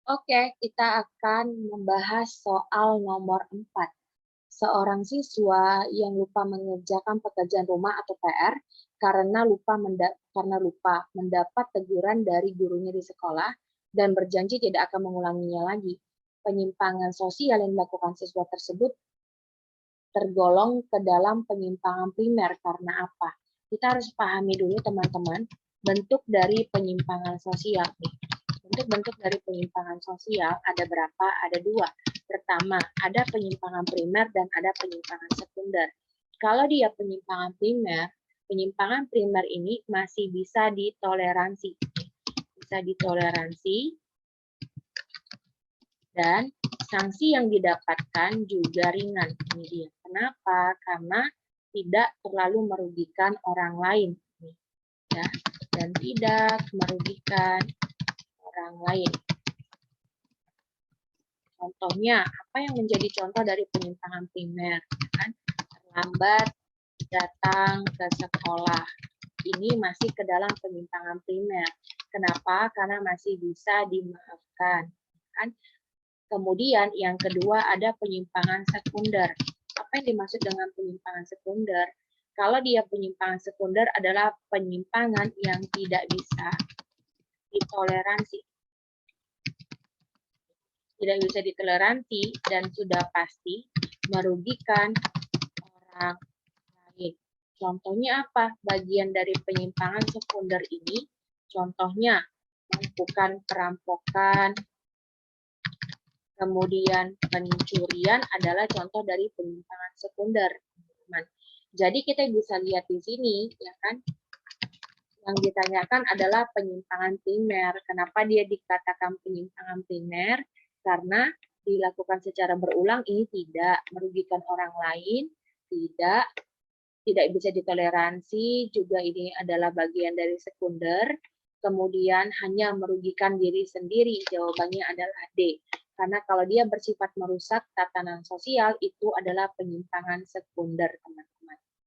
Oke, kita akan membahas soal nomor 4. Seorang siswa yang lupa mengerjakan pekerjaan rumah atau PR karena lupa mendapat teguran dari gurunya di sekolah dan berjanji tidak akan mengulanginya lagi. Penyimpangan sosial yang dilakukan siswa tersebut tergolong ke dalam penyimpangan primer karena apa? Kita harus pahami dulu teman-teman bentuk dari penyimpangan sosial. Bentuk-bentuk dari penyimpangan sosial ada berapa? Ada dua. Pertama, ada penyimpangan primer dan ada penyimpangan sekunder. Kalau dia penyimpangan primer ini masih bisa ditoleransi. Bisa ditoleransi dan sanksi yang didapatkan juga ringan. Ini dia. Kenapa? Karena tidak terlalu merugikan orang lain. Ya, dan tidak merugikan orang lain. Contohnya, apa yang menjadi contoh dari penyimpangan primer? Kan? Terlambat datang ke sekolah. Ini masih ke dalam penyimpangan primer. Kenapa? Karena masih bisa dimaafkan. Kan? Kemudian yang kedua ada penyimpangan sekunder. Apa yang dimaksud dengan penyimpangan sekunder? Kalau dia penyimpangan sekunder adalah penyimpangan yang tidak bisa ditoleransi. Tidak bisa ditoleransi dan sudah pasti merugikan orang lain. Contohnya apa? Bagian dari penyimpangan sekunder ini, contohnya melakukan perampokan, kemudian pencurian adalah contoh dari penyimpangan sekunder, teman-teman. Jadi kita bisa lihat di sini, ya kan? Yang ditanyakan adalah penyimpangan primer. Kenapa dia dikatakan penyimpangan primer? Karena dilakukan secara berulang ini tidak merugikan orang lain, tidak bisa ditoleransi, juga ini adalah bagian dari sekunder, kemudian hanya merugikan diri sendiri, jawabannya adalah D. Karena kalau dia bersifat merusak tatanan sosial, itu adalah penyimpangan sekunder, teman-teman.